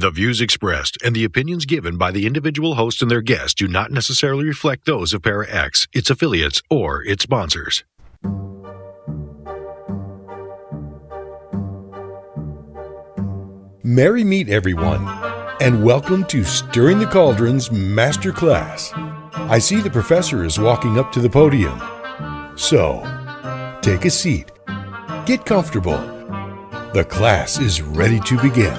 The views expressed and the opinions given by the individual host and their guests do not necessarily reflect those of Para X, its affiliates, or its sponsors. Merry meet everyone, and welcome to Stirring the Cauldron's Masterclass. I see the professor is walking up to the podium. So, take a seat, get comfortable. The class is ready to begin.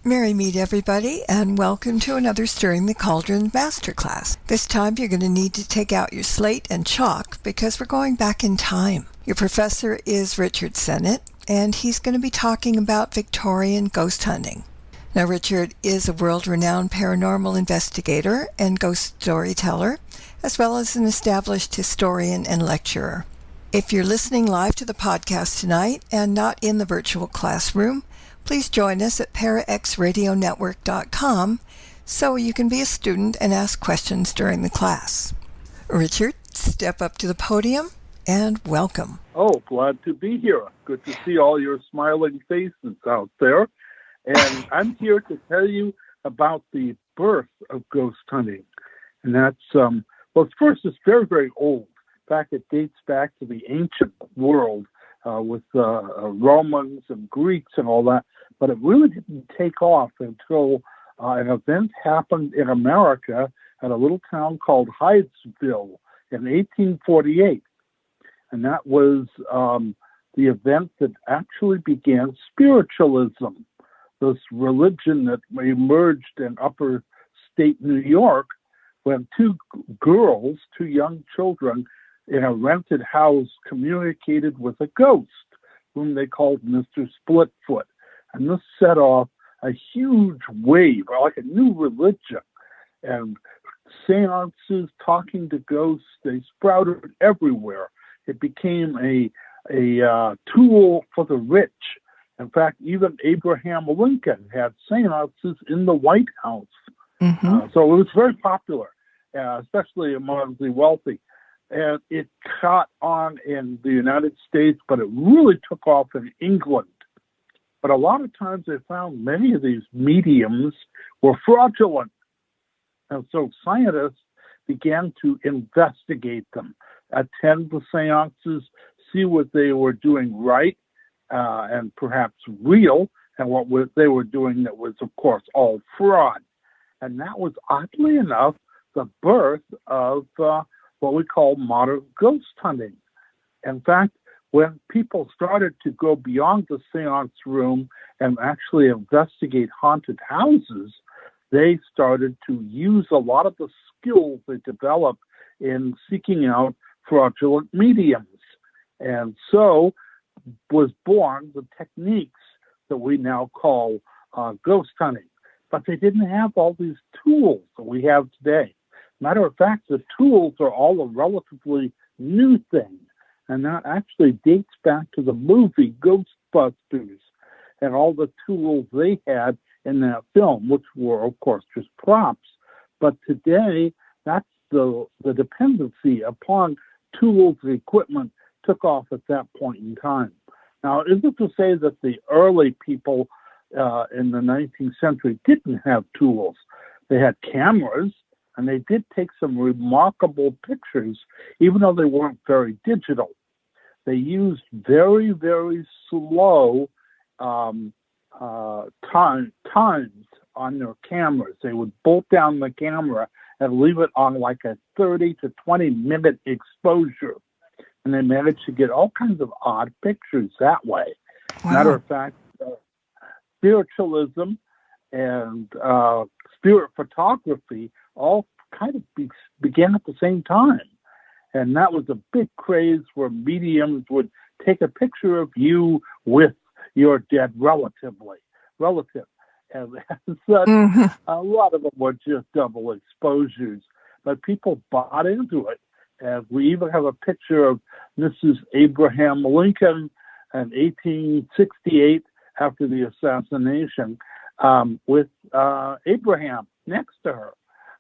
Merry meet everybody, and welcome to another Stirring the Cauldron Masterclass. This time you're going to need to take out your slate and chalk because we're going back in time. Your professor is Richard Sennett, and he's going to be talking about Victorian ghost hunting. Now, Richard is a world-renowned paranormal investigator and ghost storyteller, as well as an established historian and lecturer. If you're listening live to the podcast tonight and not in the virtual classroom, please join us at paraxradionetwork.com so you can be a student and ask questions during the class. Richard, step up to the podium and welcome. Oh, glad to be here. Good to see all your smiling faces out there. And I'm here to tell you about the birth of ghost hunting. And that's, first, it's very, very old. In fact, it dates back to the ancient world with Romans and Greeks and all that. But it really didn't take off until an event happened in America at a little town called Hydesville in 1848. And that was the event that actually began spiritualism, this religion that emerged in upper state New York when two young children, in a rented house communicated with a ghost whom they called Mr. Splitfoot. And this set off a huge wave, like a new religion. And seances, talking to ghosts, they sprouted everywhere. It became a tool for the rich. In fact, even Abraham Lincoln had seances in the White House. Mm-hmm. So it was very popular, especially among the wealthy. And it caught on in the United States, but it really took off in England. But a lot of times they found many of these mediums were fraudulent. And so scientists began to investigate them, attend the seances, see what they were doing right and perhaps real, and what they were doing that was, of course, all fraud. And that was, oddly enough, the birth of what we call modern ghost hunting. In fact, when people started to go beyond the seance room and actually investigate haunted houses, they started to use a lot of the skills they developed in seeking out fraudulent mediums. And so was born the techniques that we now call ghost hunting. But they didn't have all these tools that we have today. Matter of fact, the tools are all a relatively new thing. And that actually dates back to the movie Ghostbusters and all the tools they had in that film, which were, of course, just props. But today, that's the dependency upon tools and equipment took off at that point in time. Now, isn't to say that the early people in the 19th century didn't have tools. They had cameras, and they did take some remarkable pictures, even though they weren't very digital. They used very, very slow times on their cameras. They would bolt down the camera and leave it on like a 30 to 20-minute exposure. And they managed to get all kinds of odd pictures that way. Wow. Matter of fact, spiritualism and spirit photography all kind of began at the same time. And that was a big craze where mediums would take a picture of you with your dead relative. And such, a lot of them were just double exposures. But people bought into it. And we even have a picture of Mrs. Abraham Lincoln in 1868 after the assassination with Abraham next to her.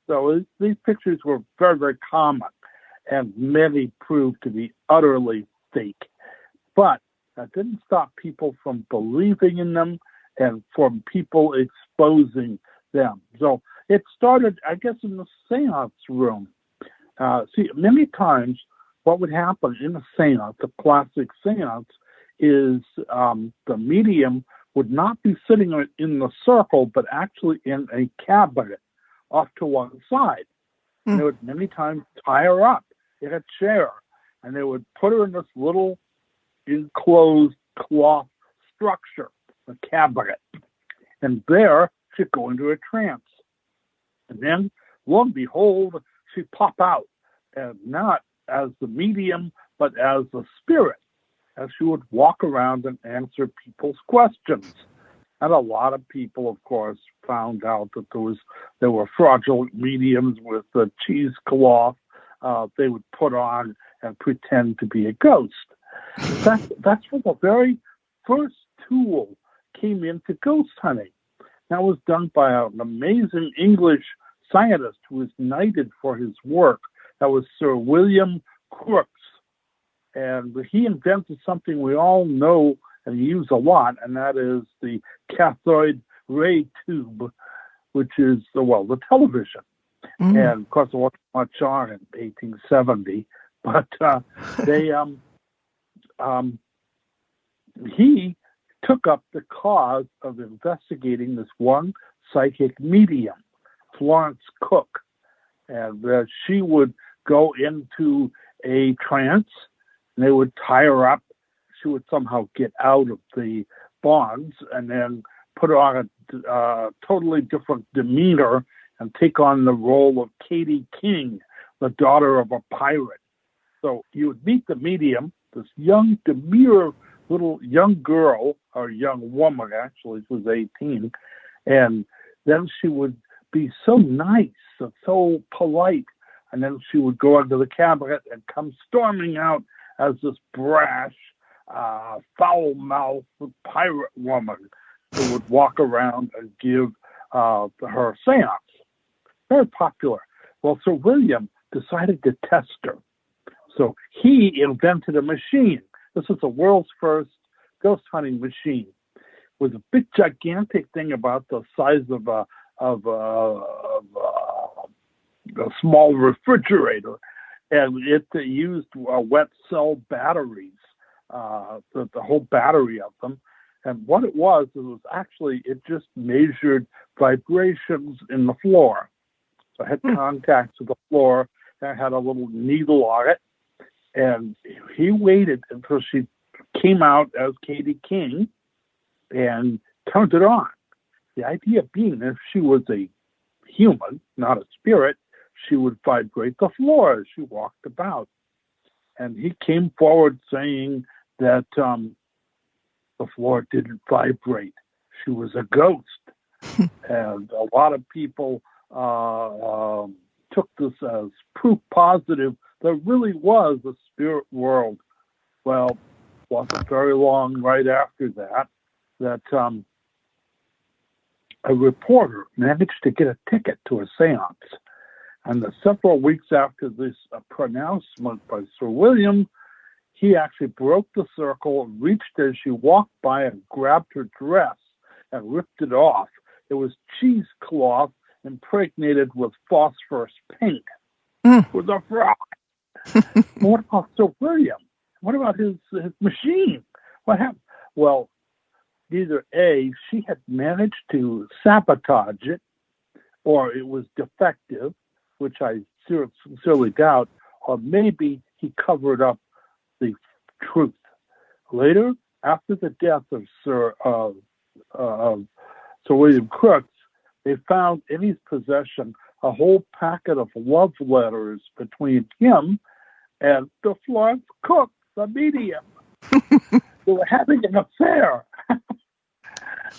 So these pictures were very, very common. and many proved to be utterly fake. But that didn't stop people from believing in them and from people exposing them. So it started, I guess, in the seance room. Many times what would happen in a seance, a classic seance, is the medium would not be sitting in the circle, but actually in a cabinet off to one side. And they would many times tie her up in a chair, and they would put her in this little enclosed cloth structure, a cabinet. And there she'd go into a trance. And then, lo and behold, she'd pop out, and not as the medium, but as the spirit, as she would walk around and answer people's questions. And a lot of people, of course, found out that there were fraudulent mediums with the cheesecloth they would put on and pretend to be a ghost. That's where the very first tool came into ghost hunting. That was done by an amazing English scientist who was knighted for his work. That was Sir William Crookes. And he invented something we all know and use a lot, and that is the cathode ray tube, which is, the television. And, of course, it wasn't much on in 1870, but he took up the cause of investigating this one psychic medium, Florence Cook, and she would go into a trance, and they would tie her up. She would somehow get out of the bonds and then put on a totally different demeanor and take on the role of Katie King, the daughter of a pirate. So you would meet the medium, this young, demure little young girl, or young woman, actually, she was 18, and then she would be so nice and so polite, and then she would go into the cabinet and come storming out as this brash, foul-mouthed pirate woman who would walk around and give her seance. Very popular. Well, Sir William decided to test her. So he invented a machine. This was the world's first ghost hunting machine. It was a big, gigantic thing about the size of a small refrigerator, and it used wet cell batteries, the whole battery of them. And what it was actually, it just measured vibrations in the floor. So it had contacts with the floor, and it had a little needle on it. And he waited until she came out as Katie King and turned it on. The idea being, if she was a human, not a spirit, she would vibrate the floor as she walked about. And he came forward saying that the floor didn't vibrate. She was a ghost. And a lot of people took this as proof positive there really was a spirit world. Well, wasn't very long right after that a reporter managed to get a ticket to a seance. And several weeks after this pronouncement by Sir William, he actually broke the circle, reached as she walked by and grabbed her dress and ripped it off. It was cheesecloth impregnated with phosphorus paint. It was a fraud. What about Sir William? What about his machine? What happened? Well, either A, she had managed to sabotage it, or it was defective, which I sincerely doubt, or maybe he covered up the truth. Later, after the death of Sir William Crookes, they found in his possession a whole packet of love letters between him and the Florence Cook, the medium. They were having an affair.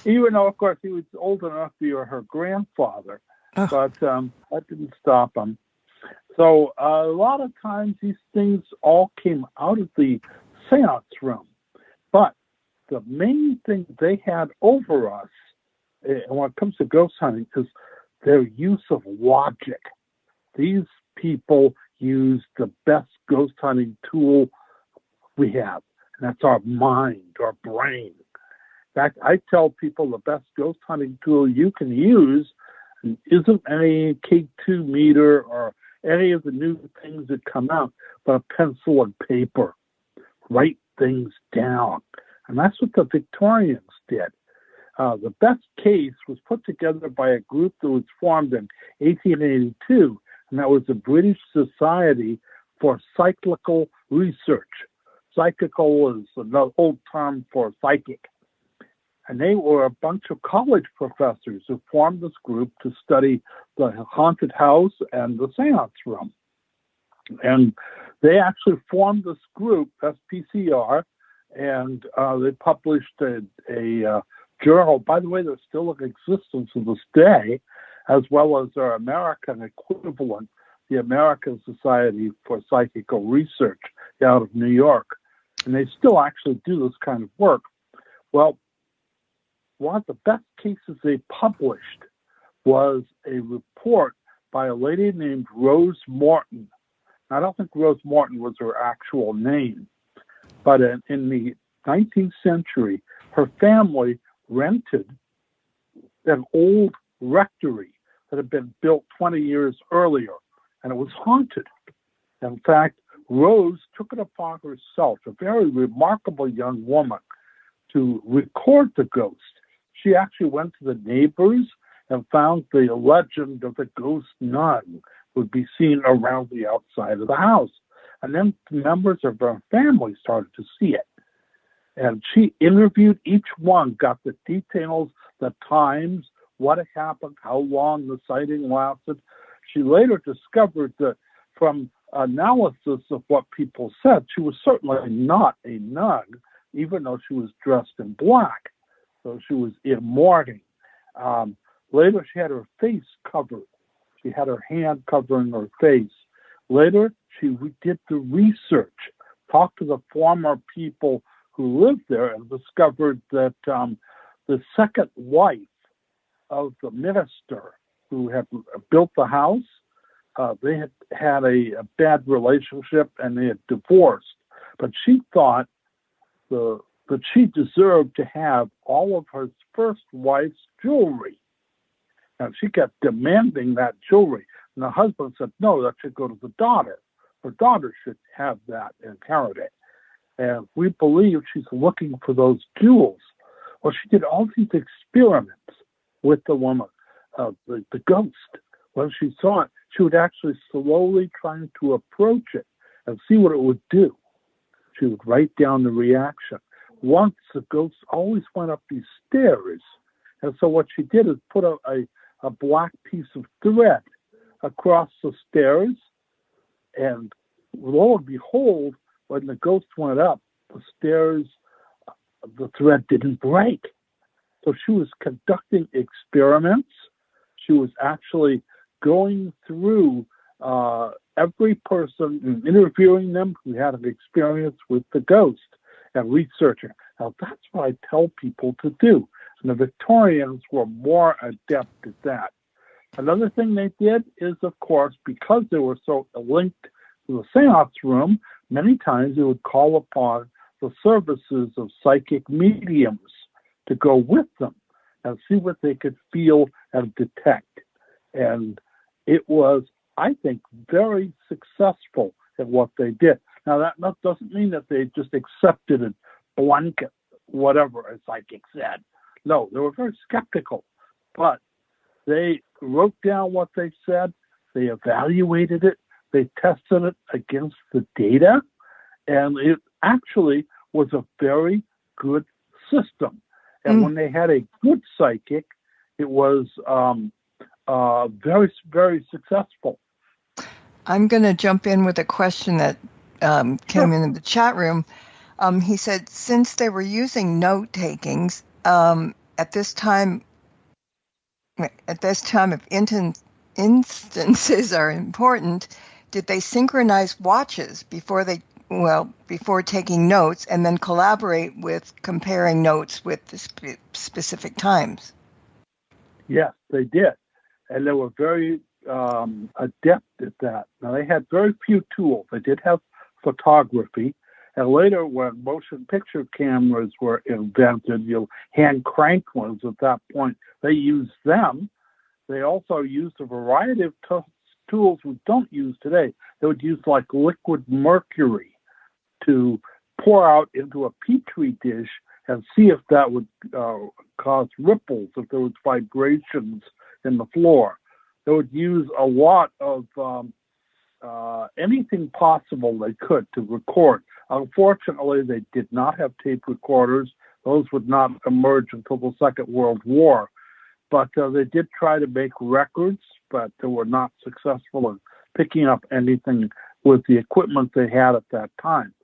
Even though, of course, he was old enough to be her grandfather. Oh. But that didn't stop him. So a lot of times these things all came out of the seance room. But the main thing they had over us, and when it comes to ghost hunting, is their use of logic. These people use the best ghost hunting tool we have, and that's our mind, our brain. In fact, I tell people the best ghost hunting tool you can use isn't any K2 meter or any of the new things that come out, but a pencil and paper. Write things down. And that's what the Victorians did. The best case was put together by a group that was formed in 1882, and that was the British Society for Psychical Research. Psychical is an old term for psychic. And they were a bunch of college professors who formed this group to study the haunted house and the seance room. And they actually formed this group, SPCR, and they published a journal. By the way, they're still in existence to this day, as well as their American equivalent, the American Society for Psychical Research out of New York. And they still actually do this kind of work. Well, one of the best cases they published was a report by a lady named Rose Morton. I don't think Rose Morton was her actual name, but in the 19th century, her family rented an old rectory that had been built 20 years earlier, and it was haunted. In fact, Rose took it upon herself, a very remarkable young woman, to record the ghost. She actually went to the neighbors and found the legend of the ghost nun would be seen around the outside of the house. And then members of her family started to see it. And she interviewed each one, got the details, the times, what had happened, how long the sighting lasted. She later discovered that from analysis of what people said, she was certainly not a nun, even though she was dressed in black. So she was in mourning. Later, she had her face covered. She had her hand covering her face. Later, she did the research, talked to the former people who lived there, and discovered that the second wife of the minister who had built the house, they had had a bad relationship and they had divorced. But she thought that she deserved to have all of her first wife's jewelry. And she kept demanding that jewelry. And the husband said, no, that should go to the daughter. Her daughter should have that and inherit it. And we believe she's looking for those jewels. Well, she did all these experiments with the woman, the ghost. When she saw it, she would actually slowly try to approach it and see what it would do. She would write down the reaction. Once the ghost always went up these stairs. And so what she did is put a black piece of thread across the stairs. And lo and behold, when the ghost went up, the stairs, the thread didn't break. So she was conducting experiments. She was actually going through every person and interviewing them who had an experience with the ghost and researching. Now, that's what I tell people to do. And the Victorians were more adept at that. Another thing they did is, of course, because they were so linked to the seance room, many times they would call upon the services of psychic mediums to go with them and see what they could feel and detect. And it was, I think, very successful at what they did. Now, that doesn't mean that they just accepted a blanket, whatever a psychic said. No, they were very skeptical. But they wrote down what they said, they evaluated it, they tested it against the data, and it actually was a very good system. And when they had a good psychic, it was very, very successful. I'm going to jump in with a question that came in the chat room. He said, since they were using note takings, at this time, if instances are important, did they synchronize watches before taking notes and then collaborate with comparing notes with the specific times? Yes, they did. And they were very adept at that. Now, they had very few tools. They did have photography. And later, when motion picture cameras were invented, hand crank ones at that point, they used them. They also used a variety of tools we don't use today. They would use like liquid mercury to pour out into a petri dish and see if that would cause ripples, if there was vibrations in the floor. They would use a lot of anything possible they could to record. Unfortunately, they did not have tape recorders. Those would not emerge until the Second World War. But they did try to make records, but they were not successful in picking up anything with the equipment they had at that time.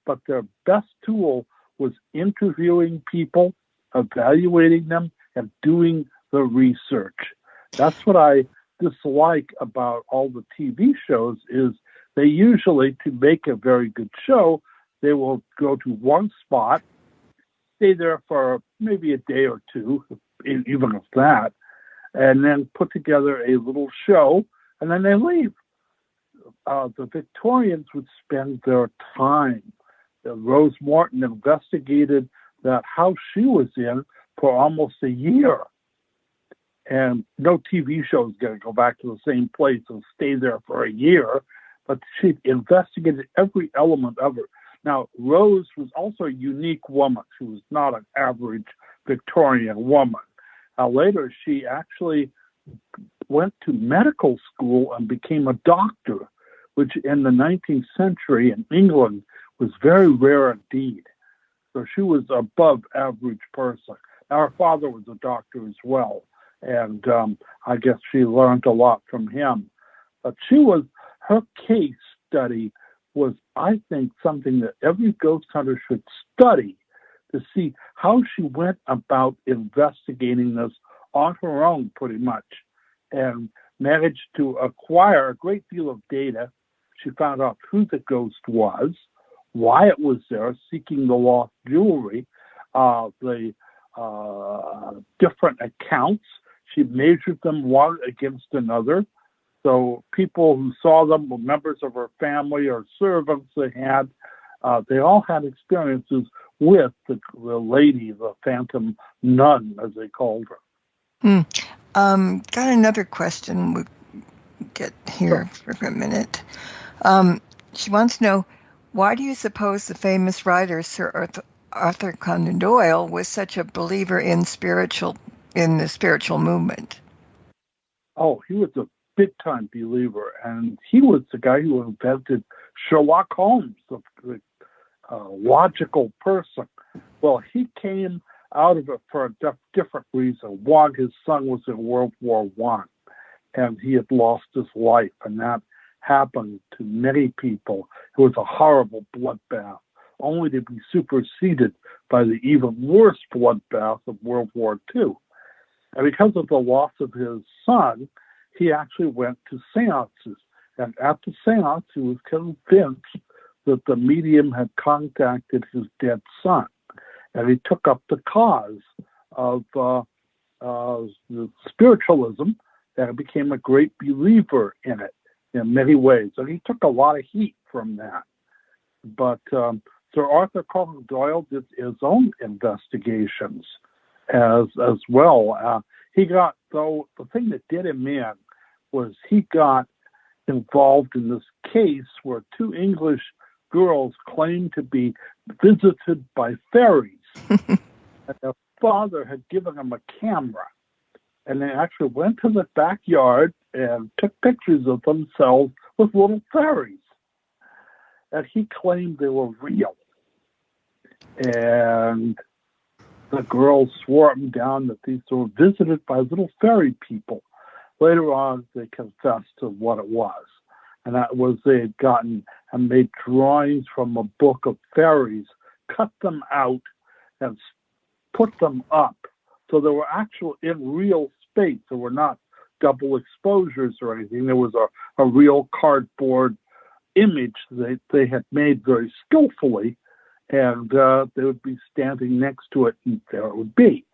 But their best tool was interviewing people, evaluating them, and doing the research. That's what I dislike about all the TV shows is they usually, to make a very good show, they will go to one spot, stay there for maybe a day or two, even if that, and then put together a little show, and then they leave. The Victorians would spend their time. Rose Morton investigated that house she was in for almost a year. And no TV show is going to go back to the same place and stay there for a year, but she investigated every element of it. Now, Rose was also a unique woman. She was not an average Victorian woman. Later, she actually went to medical school and became a doctor, which in the 19th century in England was very rare indeed. So she was above average person. Now, her father was a doctor as well, and I guess she learned a lot from him. But her case study was, I think, something that every ghost hunter should study to see how she went about investigating this on her own, pretty much, and managed to acquire a great deal of data. She found out who the ghost was, why it was there, seeking the lost jewelry, the different accounts. She measured them one against another. So people who saw them were members of her family or servants they all had experiences with the lady, the phantom nun, as they called her. Got another question. We'll get here for a minute. She wants to know, why do you suppose the famous writer Sir Arthur Conan Doyle was such a believer in the spiritual movement? Oh, he was a big-time believer, and he was the guy who invented Sherlock Holmes, the logical person. Well, he came out of it for a different reason. One, his son was in World War I, and he had lost his life, and that happened to many people. It was a horrible bloodbath, only to be superseded by the even worse bloodbath of World War II. And because of the loss of his son, he actually went to seances. And at the seance, he was convinced that the medium had contacted his dead son. And he took up the cause of the spiritualism and became a great believer in it in many ways. And he took a lot of heat from that. But Sir Arthur Conan Doyle did his own investigations as well. He got, though, the thing that did him in was he got involved in this case where two English girls claimed to be visited by fairies. And their father had given them a camera. And they actually went to the backyard and took pictures of themselves with little fairies. And he claimed they were real. And the girls swore him down that these were visited by little fairy people. Later on, they confessed to what it was. And that was they had gotten and made drawings from a book of fairies, cut them out, and put them up. So they were actual in real space. There were not double exposures or anything. There was a real cardboard image that they had made very skillfully, and they would be standing next to it, and there it would be.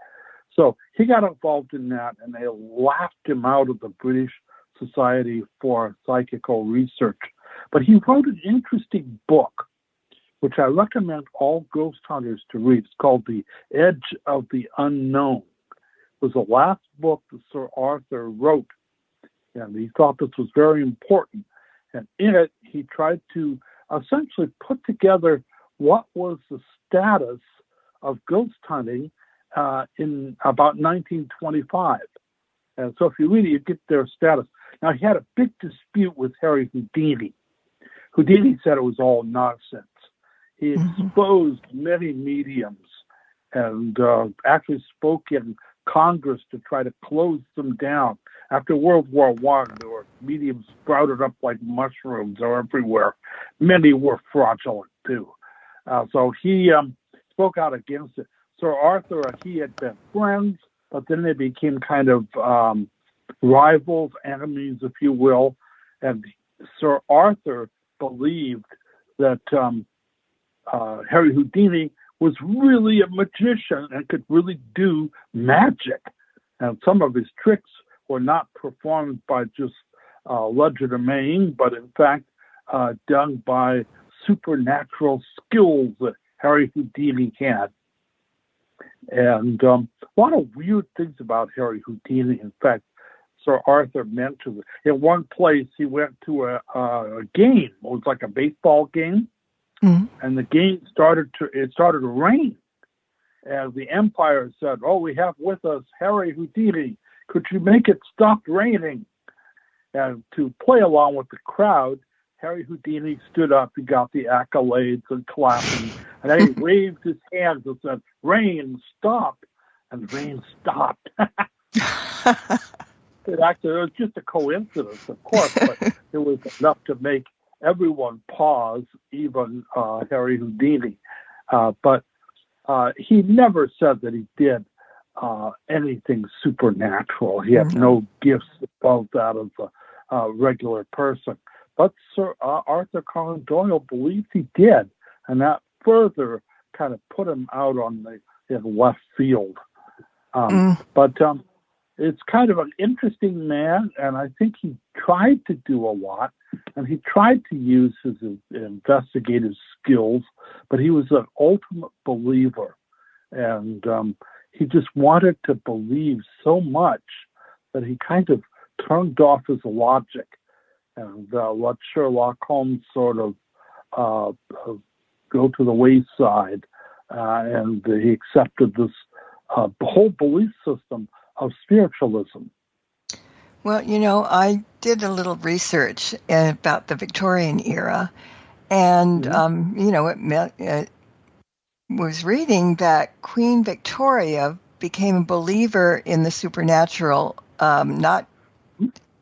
So he got involved in that, and they laughed him out of the British Society for Psychical Research. But he wrote an interesting book, which I recommend all ghost hunters to read. It's called The Edge of the Unknown. It was the last book that Sir Arthur wrote, and he thought this was very important. And in it, he tried to essentially put together what was the status of ghost hunting in about 1925. And so if you read it, you get their status. Now, he had a big dispute with Harry Houdini. Houdini said it was all nonsense. He exposed many mediums and actually spoke in Congress to try to close them down. After World War I, there were mediums sprouted up like mushrooms everywhere. Many were fraudulent, too. So he spoke out against it. Sir Arthur and he had been friends, but then they became kind of rivals, enemies, if you will. And Sir Arthur believed that Harry Houdini was really a magician and could really do magic. And some of his tricks were not performed by just legerdemain, but in fact done by supernatural skills that Harry Houdini had. And a lot of weird things about Harry Houdini. In fact, Sir Arthur mentioned it. In one place, he went to a game. It was like a baseball game. And the game started to rain. And the Empire said, "Oh, we have with us Harry Houdini. Could you make it stop raining?" And to play along with the crowd, Harry Houdini stood up. He got the accolades and clapping. And then he waved his hands and said, "Rain, stop." And rain stopped. It was just a coincidence, of course, but it was enough to make everyone pause, even Harry Houdini. But he never said that he did anything supernatural. He had no gifts above that of a regular person. But Sir Arthur Conan Doyle believed he did, and that further kind of put him out on the left field. But it's kind of an interesting man, and I think he tried to do a lot, and he tried to use his investigative skills, but he was an ultimate believer, and he just wanted to believe so much that he kind of turned off his logic and let Sherlock Holmes sort of go to the wayside, and he accepted this whole belief system of spiritualism. Well, I did a little research about the Victorian era, and, it was reading that Queen Victoria became a believer in the supernatural not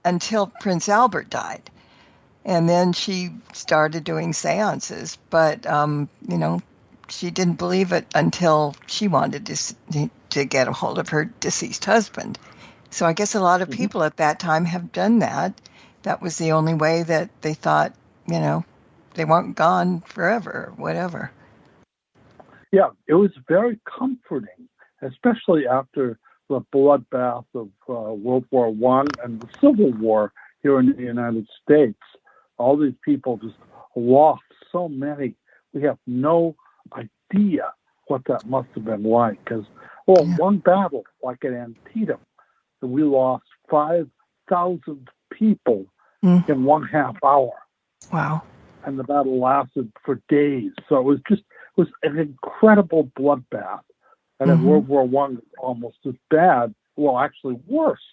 until Prince Albert died. And then she started doing seances, but, she didn't believe it until she wanted to get a hold of her deceased husband. So I guess a lot of people at that time have done that. That was the only way that they thought, they weren't gone forever, whatever. Yeah, it was very comforting, especially after the bloodbath of World War I and the Civil War here in the United States. All these people just lost so many. We have no idea what that must have been like. Because, one battle, like at Antietam, we lost 5,000 people in 1/2 hour. Wow. And the battle lasted for days. So it was an incredible bloodbath. And in World War I, it was almost as bad, well, actually worse.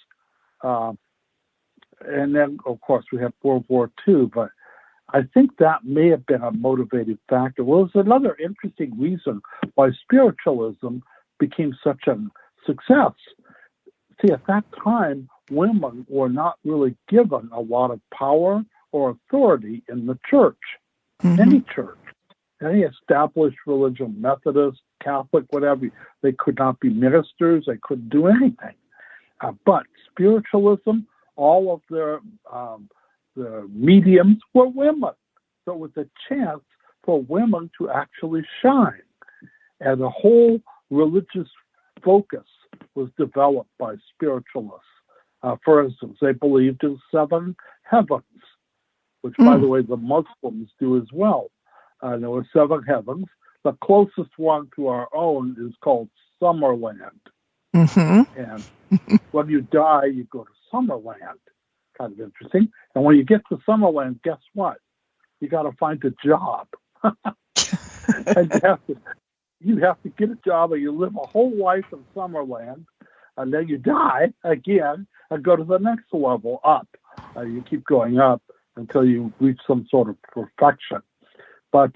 And then, of course, we have World War II. But I think that may have been a motivating factor. Well, it's another interesting reason why spiritualism became such a success. See, at that time, women were not really given a lot of power or authority in the church, any church, any established religion, Methodist, Catholic, whatever. They could not be ministers. They couldn't do anything. But spiritualism, all of the mediums were women. So it was a chance for women to actually shine. And the whole religious focus was developed by spiritualists. For instance, they believed in 7 heavens, which, by the way, the Muslims do as well. There were 7 heavens. The closest one to our own is called Summerland. And when you die, you go to Summerland. Kind of interesting. And when you get to Summerland, guess what? You got to find a job. And you have to get a job, or you live a whole life in Summerland, and then you die again and go to the next level up. You keep going up until you reach some sort of perfection. But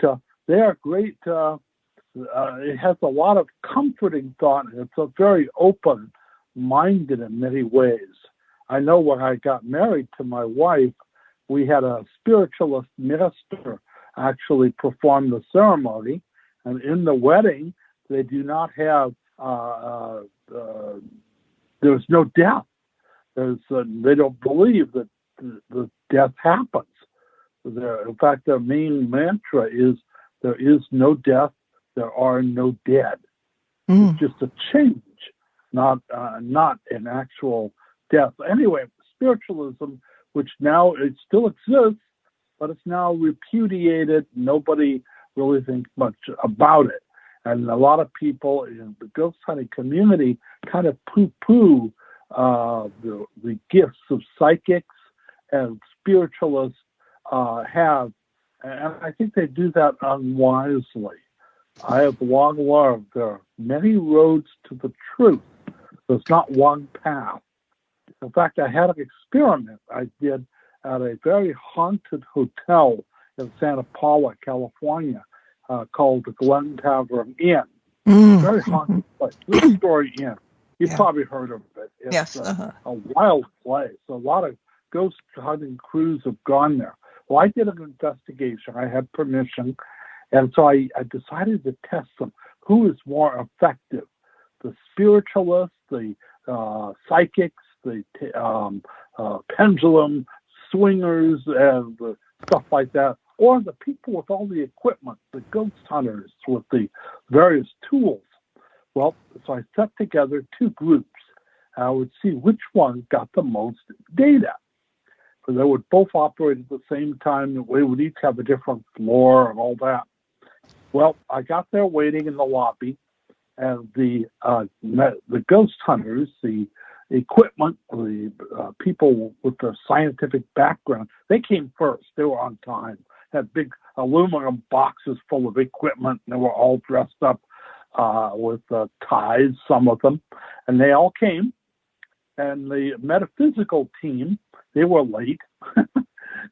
they are great. It has a lot of comforting thought, and it's a very open-minded in many ways. I know when I got married to my wife, we had a spiritualist minister actually perform the ceremony, and in the wedding, they do not have, there's no death. They don't believe that the death happens. In fact, their main mantra is, there is no death, there are no dead. It's just a change, not an actual death. Anyway, spiritualism, which now it still exists, but it's now repudiated. Nobody really thinks much about it. And a lot of people in the ghost hunting community kind of poo-poo the gifts of psychics and spiritualists have. And I think they do that unwisely. I have long learned there are many roads to the truth. There's not one path. In fact, I had an experiment I did at a very haunted hotel in Santa Paula, California, called the Glen Tavern Inn. Very haunted place. Three-story inn. You've probably heard of it. It's a wild place. A lot of ghost hunting crews have gone there. Well, I did an investigation. I had permission. And so I decided to test them. Who is more effective? The spiritualists, the psychics, the pendulum swingers, and the stuff like that, or the people with all the equipment, the ghost hunters with the various tools. Well, so I set together 2 groups. I would see which one got the most data. So they would both operate at the same time. We would each have a different floor and all that. Well, I got there waiting in the lobby, and the ghost hunters, the equipment, the people with their scientific background, they came first. They were on time. Had big aluminum boxes full of equipment, and they were all dressed up with ties, some of them, and they all came. And the metaphysical team, they were late.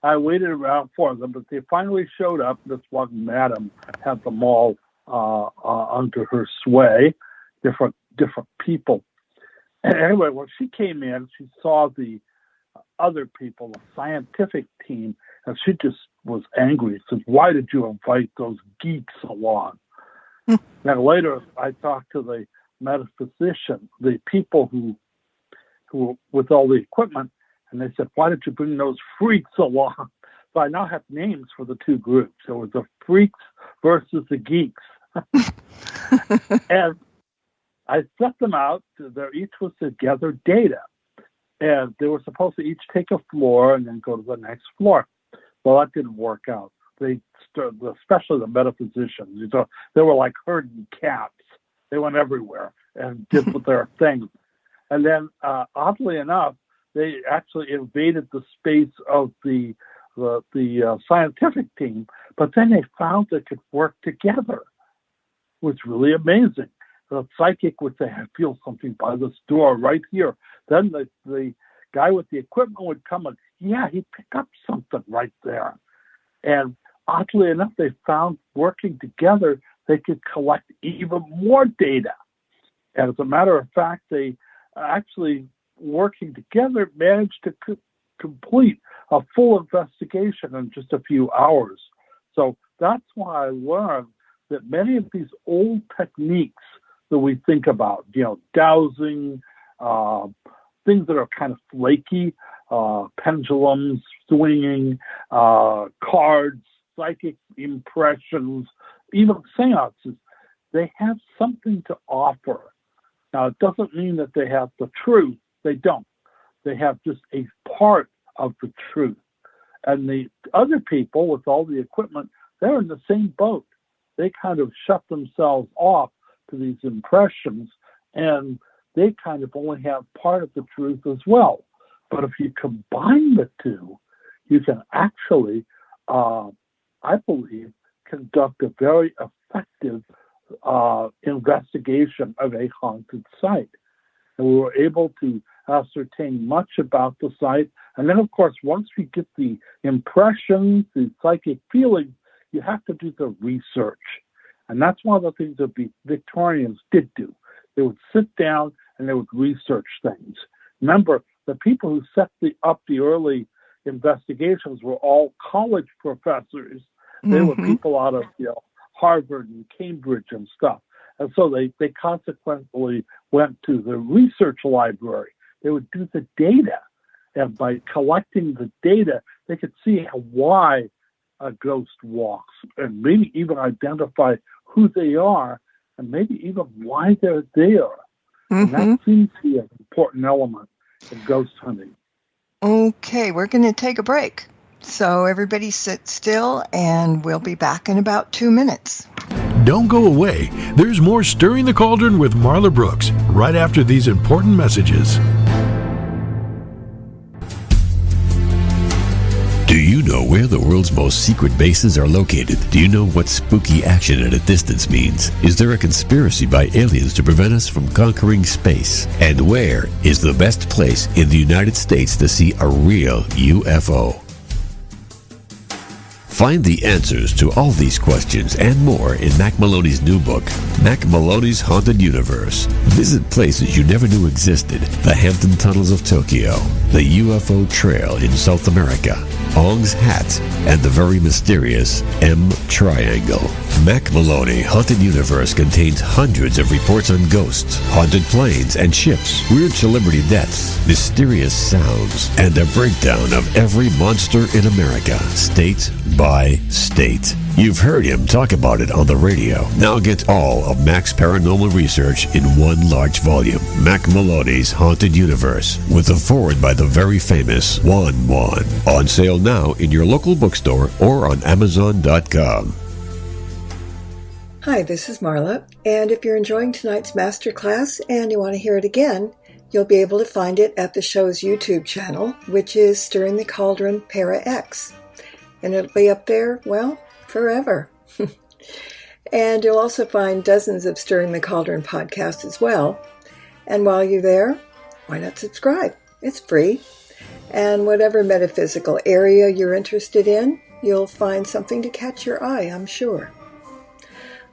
I waited around for them, but they finally showed up. This one madam had them all under her sway, different people. And anyway, when she came in, she saw the other people, the scientific team, and she just was angry. She said, "Why did you invite those geeks along?" Then later, I talked to the metaphysician, the people who with all the equipment, and they said, "Why did you bring those freaks along?" So I now have names for the 2 groups. It was the freaks versus the geeks. And I set them out. Each was to gather data. And they were supposed to each take a floor and then go to the next floor. Well, that didn't work out. Especially the metaphysicians, they were like herding cats. They went everywhere and did their thing. And then, oddly enough, they actually invaded the space of the scientific team, but then they found they could work together. It was really amazing. The psychic would say, "I feel something by this door right here." Then the guy with the equipment would come and, he'd pick up something right there. And oddly enough, they found working together, they could collect even more data. And as a matter of fact, they actually, working together, managed to complete a full investigation in just a few hours. So that's why I learned that many of these old techniques that we think about, dowsing, things that are kind of flaky, pendulums, swinging, cards, psychic impressions, even seances, they have something to offer. Now, it doesn't mean that they have the truth. They don't. they have just a part of the truth. And the other people with all the equipment, they're in the same boat. They kind of shut themselves off to these impressions, and they kind of only have part of the truth as well. But if you combine the two, you can actually, I believe, conduct a very effective investigation of a haunted site. And we were able to ascertain much about the site. And then, of course, once we get the impressions, the psychic feelings, you have to do the research. And that's one of the things that the Victorians did do. They would sit down and they would research things. Remember, the people who set up the early investigations were all college professors. They were people out of Harvard and Cambridge and stuff. And so they consequently went to the research library. They would do the data. And by collecting the data, they could see why a ghost walks and maybe even identify who they are and maybe even why they're there. And that seems to be an important element in ghost hunting. Okay, we're going to take a break. So everybody sit still, and we'll be back in about 2 minutes. Don't go away. There's more Stirring the Cauldron with Marla Brooks right after these important messages. Do you know where the world's most secret bases are located? Do you know what spooky action at a distance means? Is there a conspiracy by aliens to prevent us from conquering space? And where is the best place in the United States to see a real UFO? Find the answers to all these questions and more in Mac Maloney's new book, Mac Maloney's Haunted Universe. Visit places you never knew existed, the Hampton Tunnels of Tokyo, the UFO Trail in South America, Ong's Hat, and the very mysterious M Triangle. Mac Maloney Haunted Universe contains hundreds of reports on ghosts, haunted planes and ships, weird celebrity deaths, mysterious sounds, and a breakdown of every monster in America, state by state. You've heard him talk about it on the radio. Now get all of Mac's paranormal research in one large volume. Mac Maloney's Haunted Universe, with a foreword by the very famous Juan Juan. On sale now in your local bookstore or on Amazon.com. Hi, this is Marla, and if you're enjoying tonight's masterclass and you want to hear it again, you'll be able to find it at the show's YouTube channel, which is Stirring the Cauldron Para X. And it'll be up there, well, forever. And you'll also find dozens of Stirring the Cauldron podcasts as well. And while you're there, why not subscribe? It's free. And whatever metaphysical area you're interested in, you'll find something to catch your eye, I'm sure.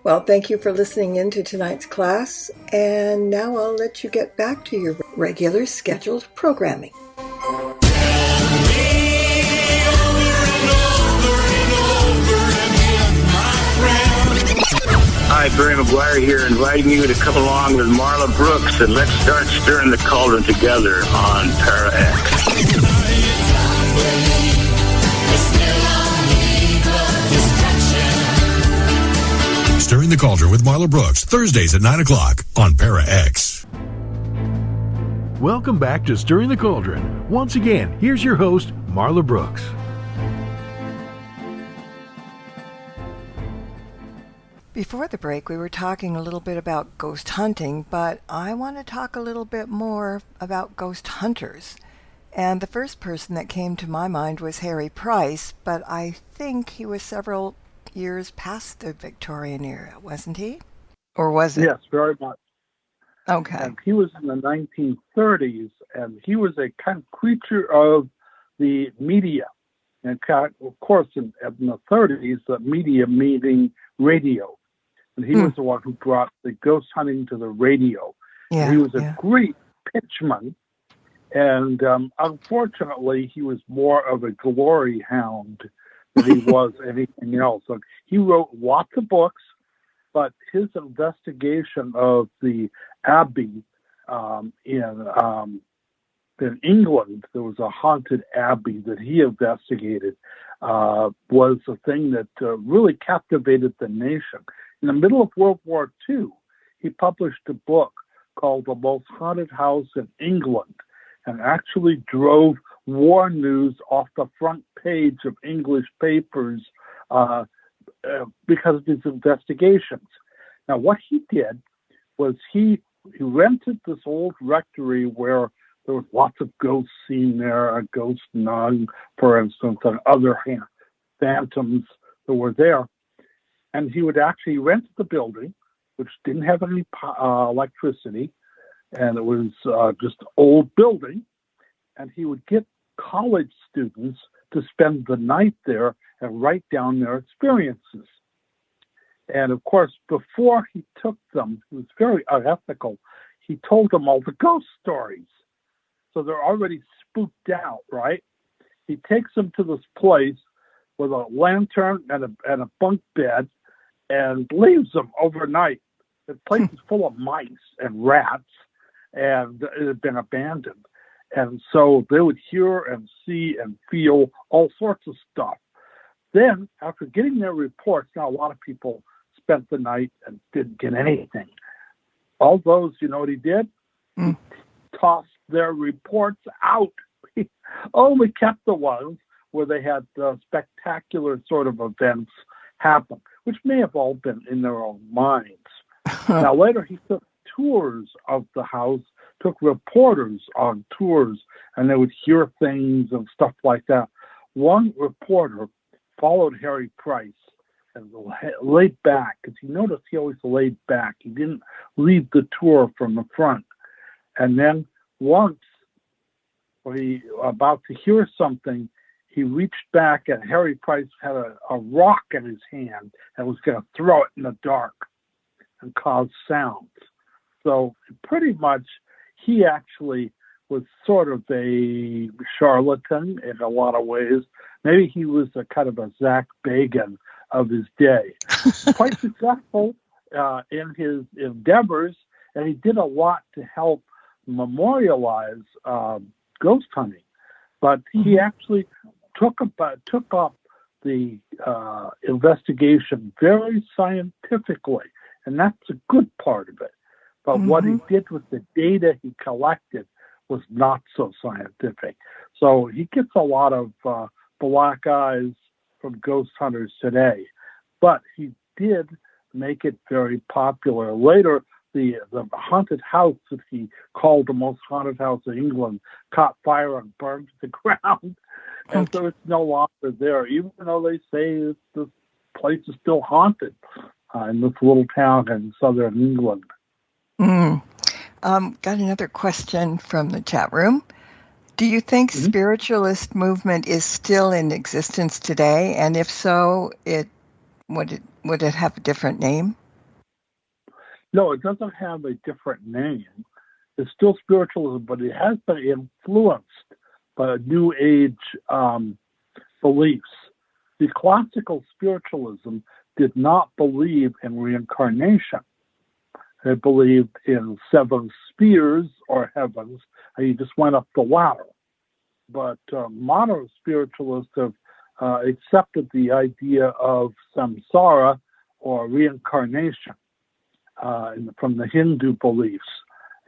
Well, thank you for listening in to tonight's class, and now I'll let you get back to your regular scheduled programming. Hi, Barry McGuire here, inviting you to come along with Marla Brooks and let's start stirring the cauldron together on Para X. Stirring the Cauldron with Marla Brooks, Thursdays at 9 o'clock on Para X. Welcome back to Stirring the Cauldron. Once again, here's your host, Marla Brooks. Before the break, we were talking a little bit about ghost hunting, but I want to talk a little bit more about ghost hunters. And the first person that came to my mind was Harry Price, but I think he was several years past the Victorian era, wasn't he? Or was it? Yes, very much. Okay. And he was in the 1930s, and he was a kind of creature of the media. And of course, in the 30s, the media meaning radio. And he was the one who brought the ghost hunting to the radio. Yeah, he was a great pitchman. And unfortunately, he was more of a glory hound than he was anything else. So he wrote lots of books, but his investigation of the abbey in England, there was a haunted abbey that he investigated, was a thing that really captivated the nation. In the middle of World War II, he published a book called The Most Haunted House in England. and actually drove war news off the front page of English papers because of his investigations. Now, what he did was he rented this old rectory where there was lots of ghosts seen there, a ghost nun, for instance, and other phantoms that were there. And he would actually rent the building, which didn't have any electricity, and it was just an old building. And he would get college students to spend the night there and write down their experiences. And of course, before he took them, he was very unethical. He told them all the ghost stories. So they're already spooked out, right? He takes them to this place with a lantern and a bunk bed and leaves them overnight. The place is full of mice and rats, and it had been abandoned. And so they would hear and see and feel all sorts of stuff. Then, after getting their reports, now a lot of people spent the night and didn't get anything. All those, you know what he did? He tossed their reports out. He only kept the ones where they had spectacular sort of events happen, which may have all been in their own minds. Now, later he took tours of the house, took reporters on tours, and they would hear things and stuff like that. One reporter followed Harry Price and laid back, because he noticed he always laid back. He didn't lead the tour from the front. And then once, when he about to hear something, he reached back and Harry Price had a rock in his hand and was going to throw it in the dark and cause sounds. So pretty much he actually was sort of a charlatan in a lot of ways. Maybe he was a kind of a Zach Bagans of his day. Quite successful in his endeavors, and he did a lot to help memorialize ghost hunting. But he actually took up the investigation very scientifically, and that's a good part of it. But what he did with the data he collected was not so scientific. So he gets a lot of black eyes from ghost hunters today. But he did make it very popular. Later, the haunted house that he called the most haunted house in England caught fire and burned to the ground. And so it's no longer there, even though they say this place is still haunted in this little town in southern England. Got another question from the chat room. Do you think spiritualist movement is still in existence today? And if so, would it have a different name? No, it doesn't have a different name. It's still spiritualism, but it has been influenced by New Age beliefs. The classical spiritualism did not believe in reincarnation. They believed in seven spheres or heavens, and you just went up the ladder. But modern spiritualists have accepted the idea of samsara or reincarnation from the Hindu beliefs.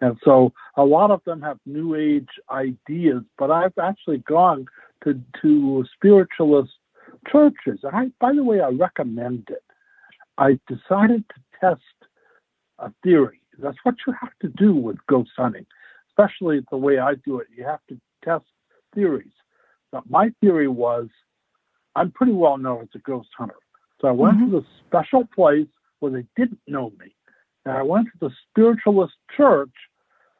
And so a lot of them have New Age ideas, but I've actually gone to spiritualist churches. And by the way, I recommend it. I decided to test a theory. That's what you have to do with ghost hunting, especially the way I do it. You have to test theories. But my theory was, I'm pretty well known as a ghost hunter. So I went to the special place where they didn't know me. And I went to the spiritualist church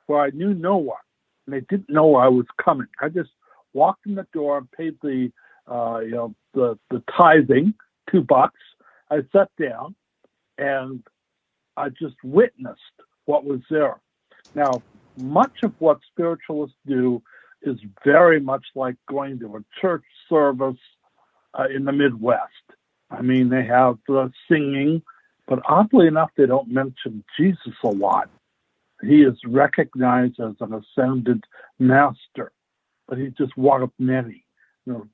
where I knew no one. And they didn't know I was coming. I just walked in the door and paid the tithing, $2. I sat down and I just witnessed what was there. Now, much of what spiritualists do is very much like going to a church service in the Midwest. I mean, they have singing, but oddly enough, they don't mention Jesus a lot. He is recognized as an ascended master, but he's just one of many,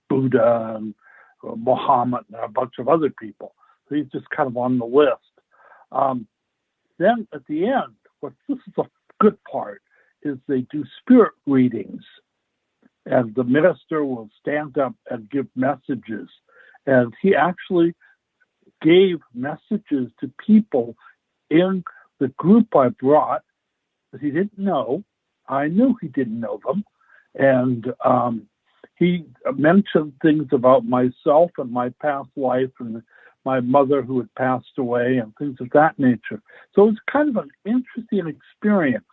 Buddha and Muhammad and a bunch of other people. So he's just kind of on the list. Then at the end, this is a good part, is they do spirit readings, and the minister will stand up and give messages. And he actually gave messages to people in the group I brought that he didn't know. I knew he didn't know them. And he mentioned things about myself and my past life and my mother who had passed away and things of that nature. So it was kind of an interesting experience.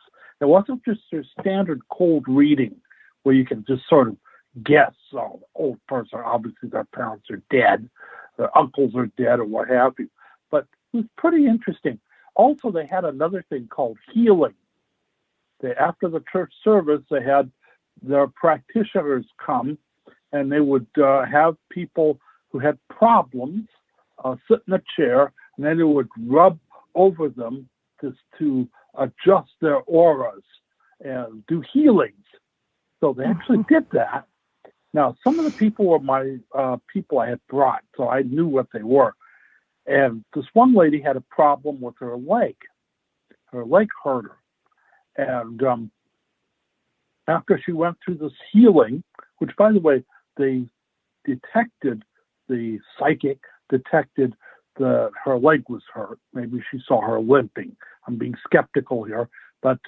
It wasn't just your standard cold reading where you can just sort of guess, oh, the old person, obviously their parents are dead, their uncles are dead, or what have you. But it was pretty interesting. Also, they had another thing called healing. After the church service, they had their practitioners come, and they would have people who had problems sit in a chair, and then they would rub over them just to adjust their auras and do healings. So they actually did that. Now, some of the people were my people I had brought, so I knew what they were. And this one lady had a problem with her leg. Her leg hurt her. And after she went through this healing, which, by the way, they detected, the psychic detected her leg was hurt. Maybe she saw her limping. I'm being skeptical here. But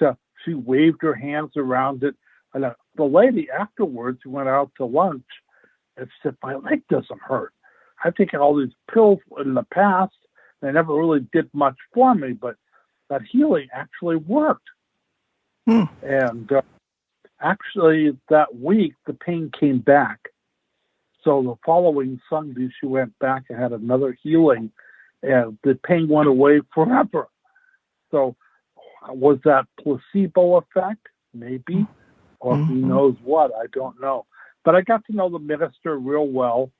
she waved her hands around it. And the lady afterwards went out to lunch and said, my leg doesn't hurt. I've taken all these pills in the past. They never really did much for me, but that healing actually worked. And actually that week, the pain came back. So the following Sunday, she went back and had another healing, and the pain went away forever. So was that placebo effect? Maybe. Or who knows what, I don't know. But I got to know the minister real well.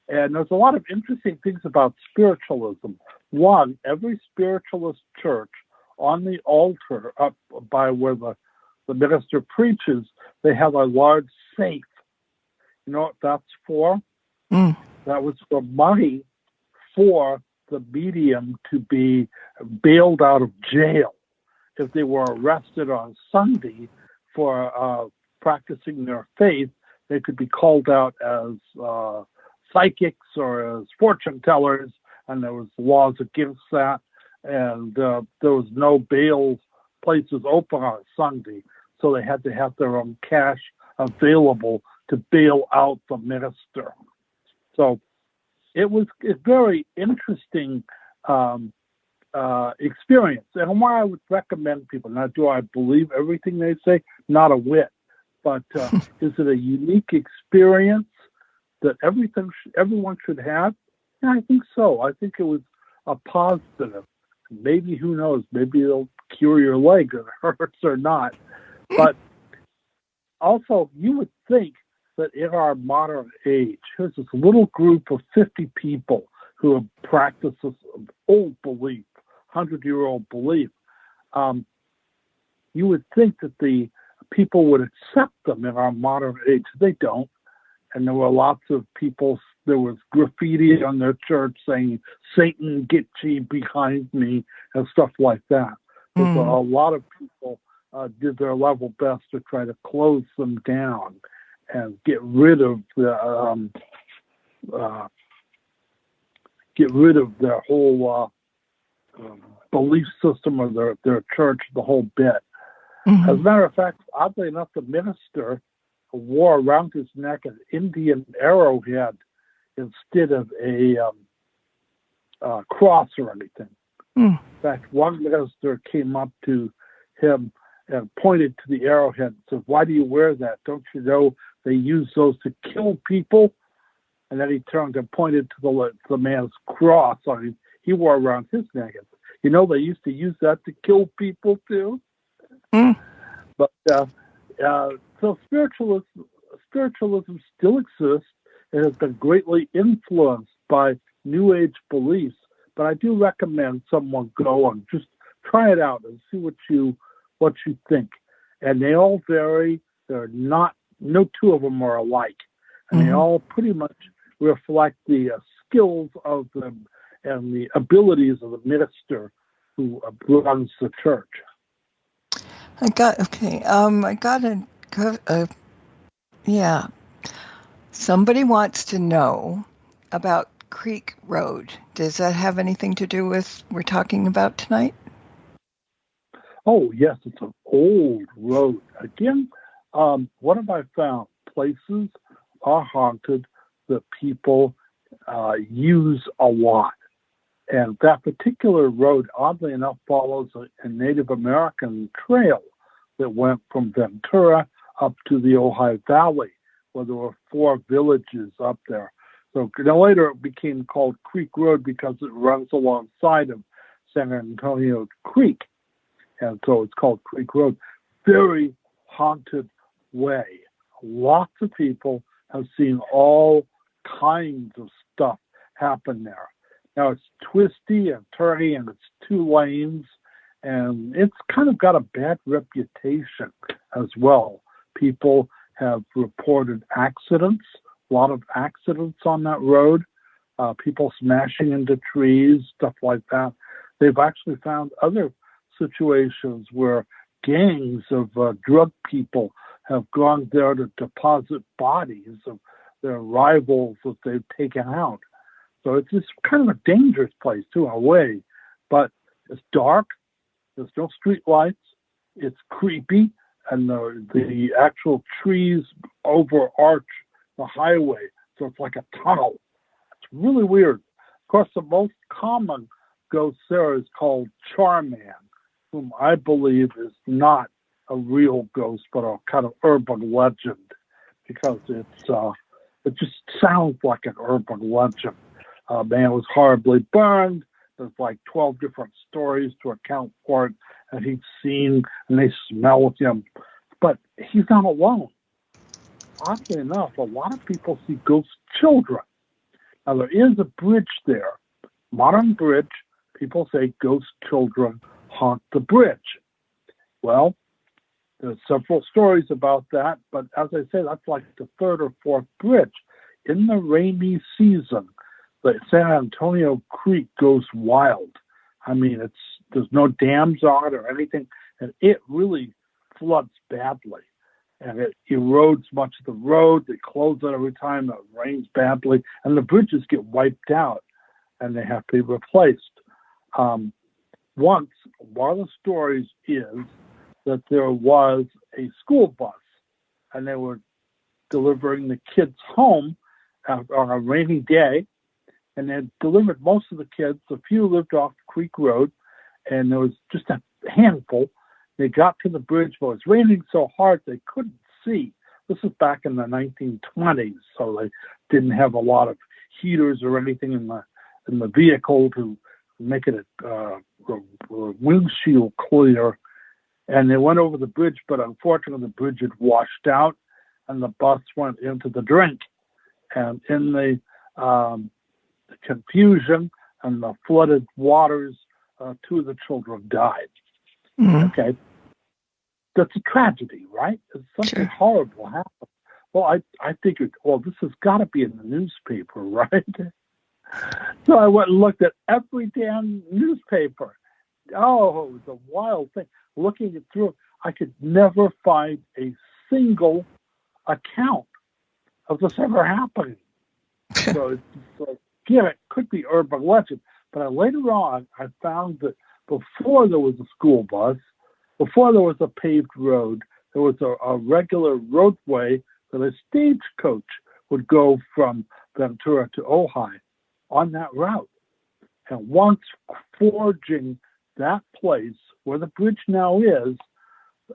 And there's a lot of interesting things about spiritualism. One, every spiritualist church on the altar up by where the minister preaches, they have a large safe. You know what that's for? That was for money for the medium to be bailed out of jail if they were arrested on Sunday for practicing their faith. They could be called out as psychics or as fortune tellers, and there was laws against that. And there was no bail places open on Sunday, so they had to have their own cash available to bail out the minister. So it was a very interesting experience, and why I would recommend people. Now, do I believe everything they say? Not a whit. But is it a unique experience that everyone should have? Yeah, I think so. I think it was a positive. Maybe, who knows, maybe it'll cure your leg if it hurts or not. But also, you would think that in our modern age, here's this little group of 50 people who have practiced this old belief, 100-year-old belief. You would think that the people would accept them in our modern age. They don't. And there were lots of people, there was graffiti on their church saying, Satan, get ye behind me, and stuff like that. A lot of people did their level best to try to close them down and get rid of their whole belief system or their church, the whole bit. As a matter of fact, oddly enough, the minister wore around his neck an Indian arrowhead instead of a cross or anything. In fact, one minister came up to him and pointed to the arrowhead and said, "Why do you wear that? Don't you know they use those to kill people?" And then he turned and pointed to the man's cross on him. He wore around his neck. You know, they used to use that to kill people too. But so spiritualism still exists. It has been greatly influenced by New Age beliefs. But I do recommend someone go and just try it out and see what you think. And they all vary. No two of them are alike, and they all pretty much reflect the skills of them and the abilities of the minister who runs the church. I got yeah. Somebody wants to know about Creek Road. Does that have anything to do with what we're talking about tonight? Oh, yes, it's an old road. Again, what have I found? Places are haunted that people use a lot. And that particular road, oddly enough, follows a Native American trail that went from Ventura up to the Ojai Valley, where there were 4 villages up there. So later it became called Creek Road because it runs alongside of San Antonio Creek. And so it's called Creek Road. Very haunted way. Lots of people have seen all kinds of stuff happen there. Now it's twisty and turny and it's 2 lanes, and it's kind of got a bad reputation as well. People have reported accidents, a lot of accidents on that road, people smashing into trees, stuff like that. They've actually found other situations where gangs of drug people have gone there to deposit bodies of their rivals that they've taken out. So it's just kind of a dangerous place too, in a way. But it's dark. There's no street lights. It's creepy, and the actual trees overarch the highway, so it's like a tunnel. It's really weird. Of course, the most common ghost there is called Charman, whom I believe is not a real ghost, but a kind of urban legend, because it just sounds like an urban legend. A man was horribly burned. There's like 12 different stories to account for it, and he's seen and they smell him. But he's not alone. Oddly enough, a lot of people see ghost children. Now, there is a bridge there, modern bridge. People say ghost children haunt the bridge. Well, there's several stories about that, but as I say, that's like the 3rd or 4th bridge. In the rainy season, the San Antonio Creek goes wild. I mean, there's no dams on it or anything, and it really floods badly. And it erodes much of the road. They close it every time it rains badly, and the bridges get wiped out, and they have to be replaced. Once, one of the stories is that there was a school bus, and they were delivering the kids home on a rainy day, and they delivered most of the kids. A few lived off Creek Road, and there was just a handful. They got to the bridge, but it was raining so hard they couldn't see. This was back in the 1920s, so they didn't have a lot of heaters or anything in the vehicle to make it a windshield clear. And they went over the bridge, but unfortunately the bridge had washed out, and the bus went into the drink. And in the confusion and the flooded waters, 2 of the children died. Mm-hmm. Okay. That's a tragedy, right? It's something horrible happened. Well, I figured, well, this has got to be in the newspaper, right? So I went and looked at every damn newspaper. Oh, it was a wild thing. Looking it through, I could never find a single account of this ever happening. So it's like, yeah, it could be urban legend. But later on, I found that before there was a school bus, before there was a paved road, there was a regular roadway that a stagecoach would go from Ventura to Ojai on that route. And once forging that place where the bridge now is,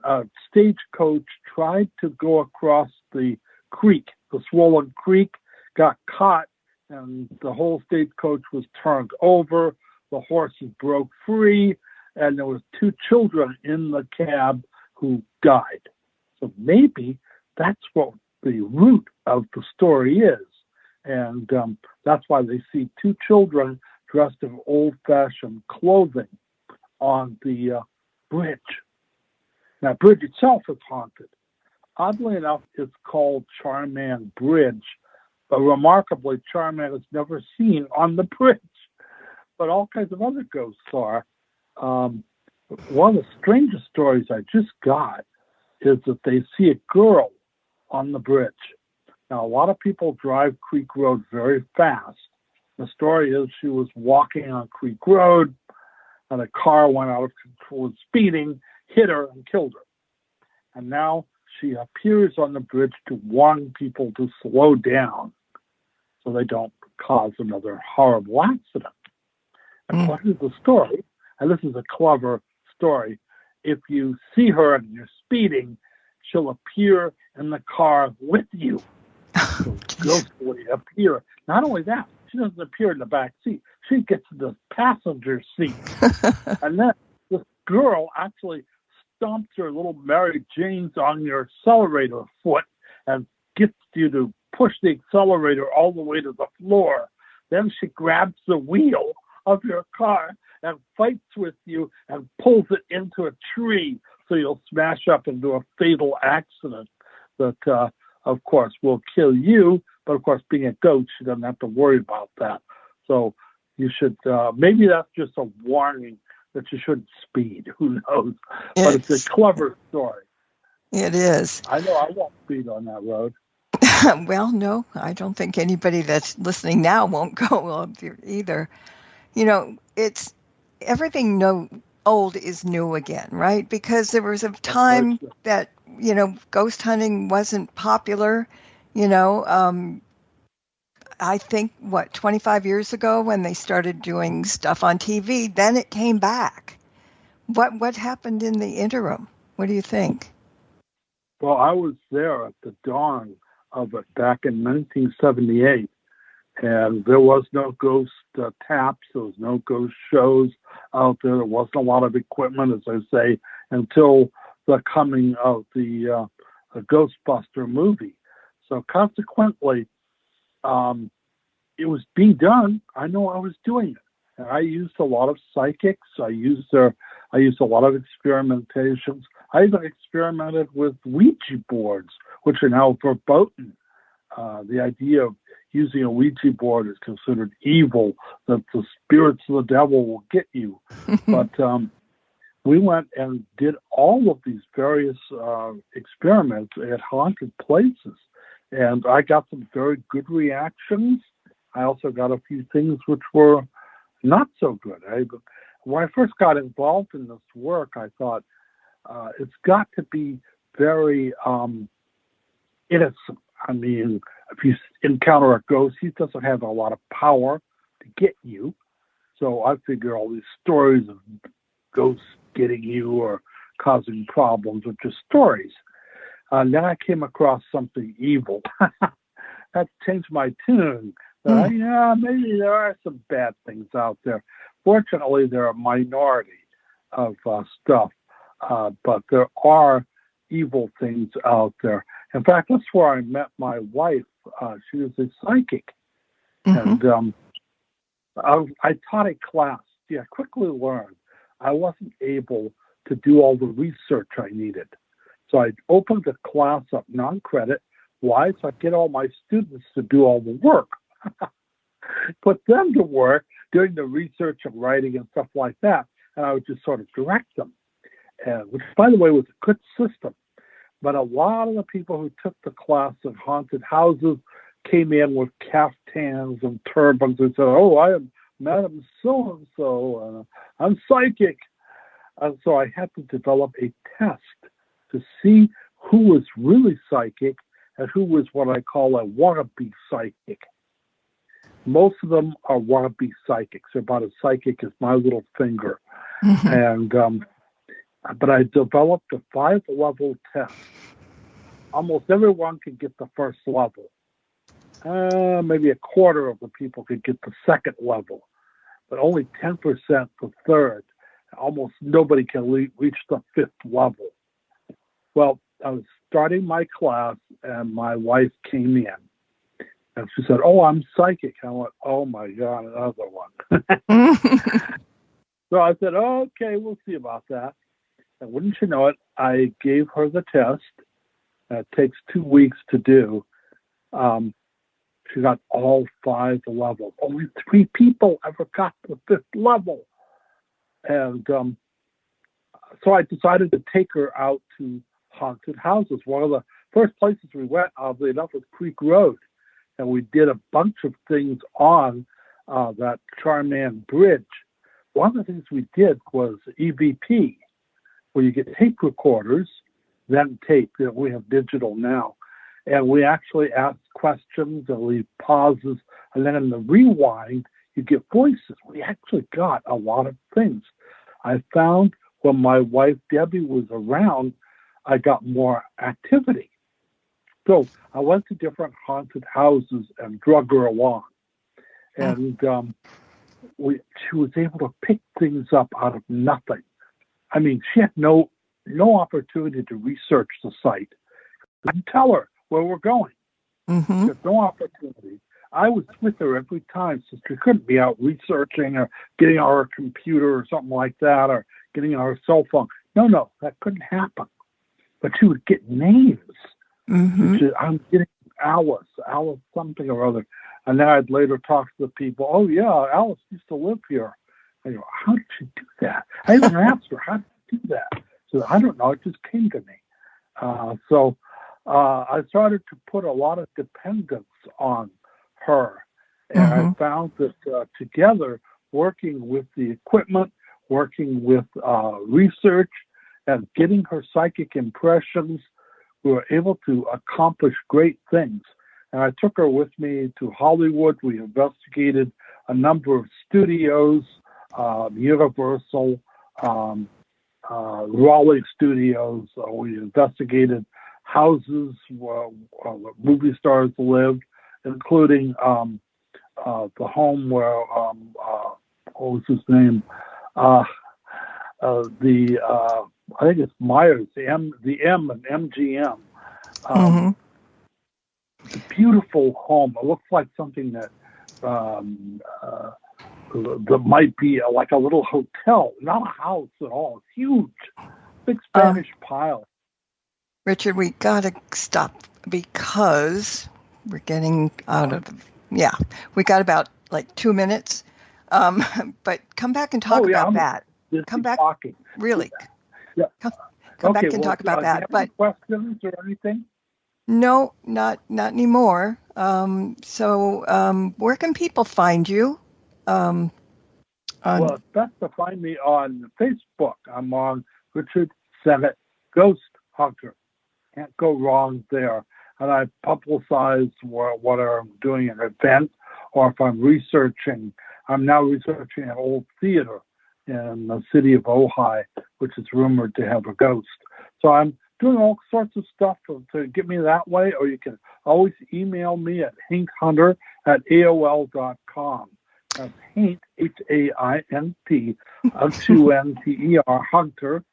a stagecoach tried to go across the creek, the swollen creek, got caught, and the whole stagecoach was turned over. The horses broke free, and there was 2 children in the cab who died. So maybe that's what the root of the story is. And that's why they see 2 children dressed in old-fashioned clothing on the bridge. Now, the bridge itself is haunted. Oddly enough, it's called Charman Bridge, but remarkably, Charman is never seen on the bridge. But all kinds of other ghosts are. One of the strangest stories I just got is that they see a girl on the bridge. Now, a lot of people drive Creek Road very fast. The story is she was walking on Creek Road, and a car went out of control, speeding, hit her, and killed her. And now she appears on the bridge to warn people to slow down so they don't cause another horrible accident. According to the story, and this is a clever story, if you see her and you're speeding, she'll appear in the car with you. She'll ghostly appear. Not only that, she doesn't appear in the back seat. She gets in the passenger seat. And then this girl actually stomps her little Mary Janes on your accelerator foot and gets you to push the accelerator all the way to the floor. Then she grabs the wheel of your car and fights with you and pulls it into a tree so you'll smash up into a fatal accident that, of course, will kill you. But, of course, being a ghost, she doesn't have to worry about that. So you should, maybe that's just a warning that you shouldn't speed. Who knows? But it's a clever story. It is. I know I won't speed on that road. Well, no, I don't think anybody that's listening now won't go up there either. You know, it's everything old is new again, right? Because there was a time that, ghost hunting wasn't popular. I think, 25 years ago when they started doing stuff on TV, then it came back. What happened in the interim? What do you think? Well, I was there at the dawn of it back in 1978, and there was no ghost taps, there was no ghost shows out there. There wasn't a lot of equipment, as I say, until the coming of the Ghostbuster movie. So consequently, it was being done. I know I was doing it. And I used a lot of psychics. I used a lot of experimentations. I even experimented with Ouija boards, which are now verboten. The idea of using a Ouija board is considered evil, that the spirits of the devil will get you. But we went and did all of these various experiments at haunted places. And I got some very good reactions. I also got a few things which were not so good. When I first got involved in this work, I thought it's got to be very innocent. I mean, if you encounter a ghost, he doesn't have a lot of power to get you. So I figure all these stories of ghosts getting you or causing problems are just stories. Then I came across something evil. That changed my tune. Maybe there are some bad things out there. Fortunately, they're a minority of stuff, but there are evil things out there. In fact, that's where I met my wife. She was a psychic. And I taught a class. I quickly learned I wasn't able to do all the research I needed. So I opened the class up non-credit. Why? So I get all my students to do all the work. Put them to work doing the research and writing and stuff like that. And I would just sort of direct them, which, by the way, was a good system. But a lot of the people who took the class of haunted houses came in with caftans and turbans and said, "Oh, I am Madam So-and-so, I'm psychic." And so I had to develop a test to see who was really psychic and who was what I call a wannabe psychic. Most of them are wannabe psychics. They're about as psychic as my little finger. And but I developed a 5-level test. Almost everyone could get the first level. Maybe a quarter of the people could get the second level, but only 10% the third. Almost nobody can reach the 5th level. Well, I was starting my class, and my wife came in. And she said, "Oh, I'm psychic." I went, "Oh, my God, another one." So I said, "Okay, we'll see about that." And wouldn't you know it, I gave her the test. It takes 2 weeks to do. She got all 5 levels. Only 3 people ever got the 5th level. And So I decided to take her out to haunted houses. One of the first places we went, oddly enough, was Creek Road. And we did a bunch of things on that Charman Bridge. One of the things we did was EVP, where you get tape recorders, then tape. We have digital now. And we actually ask questions and leave pauses. And then in the rewind, you get voices. We actually got a lot of things. I found when my wife, Debbie, was around, I got more activity. So I went to different haunted houses and drug her along. And she was able to pick things up out of nothing. I mean, she had no opportunity to research the site. I didn't tell her where we're going. Mm-hmm. There's no opportunity. I was with her every time, so she couldn't be out researching or getting on her computer or something like that, or getting on her cell phone. No, that couldn't happen. But she would get names. Mm-hmm. I'm getting Alice something or other. And then I'd later talk to the people. Oh, yeah, Alice used to live here. I go, how did she do that? I even asked her, how did she do that? She said, I don't know. It just came to me. So I started to put a lot of dependence on her. And I found that together, working with the equipment, working with research, and getting her psychic impressions, we were able to accomplish great things. And I took her with me to Hollywood. We investigated a number of studios, Universal, Raleigh Studios. We investigated houses where movie stars lived, including the home where, what was his name? I think it's Myers, the M and MGM. It's a beautiful home. It looks like something that might be like a little hotel, not a house at all. It's huge, big Spanish pile. Richard, we got to stop because we're getting out of. Yeah, we got about like 2 minutes, but come back and talk about that. Come back, talking. Really. Yeah. Come back and talk about that. But questions or anything? No, not anymore. So where can people find you? Well, it's best to find me on Facebook. I'm on Richard Sennett Ghost Hunter. Can't go wrong there. And I publicize what I'm doing an event, or if I'm researching. I'm now researching an old theater in the city of Ojai, which is rumored to have a ghost. So I'm doing all sorts of stuff to get me that way, or you can always email me at haint@AOL.com. That's Haint, HAINT, HUNTER, Hunter,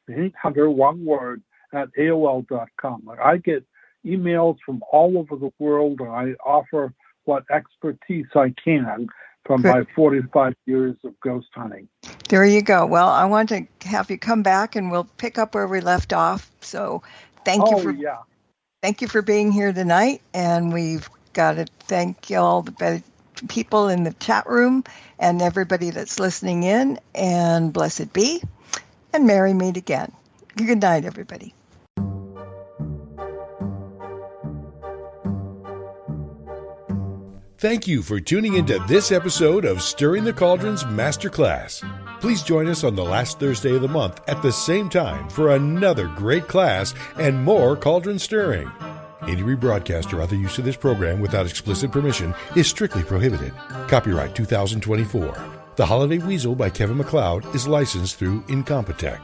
Haint Hunter, one word, at AOL.com. I get emails from all over the world, and I offer what expertise I can from my 45 years of ghost hunting. There you go. Well, I want to have you come back, and we'll pick up where we left off. So thank you for being here tonight, and we've got to thank all the people in the chat room and everybody that's listening in, and blessed be, and merry meet again. Good night, everybody. Thank you for tuning into this episode of Stirring the Cauldrons Masterclass. Please join us on the last Thursday of the month at the same time for another great class and more cauldron stirring. Any rebroadcast or other use of this program without explicit permission is strictly prohibited. Copyright 2024. The Holiday Weasel by Kevin MacLeod is licensed through Incompetech.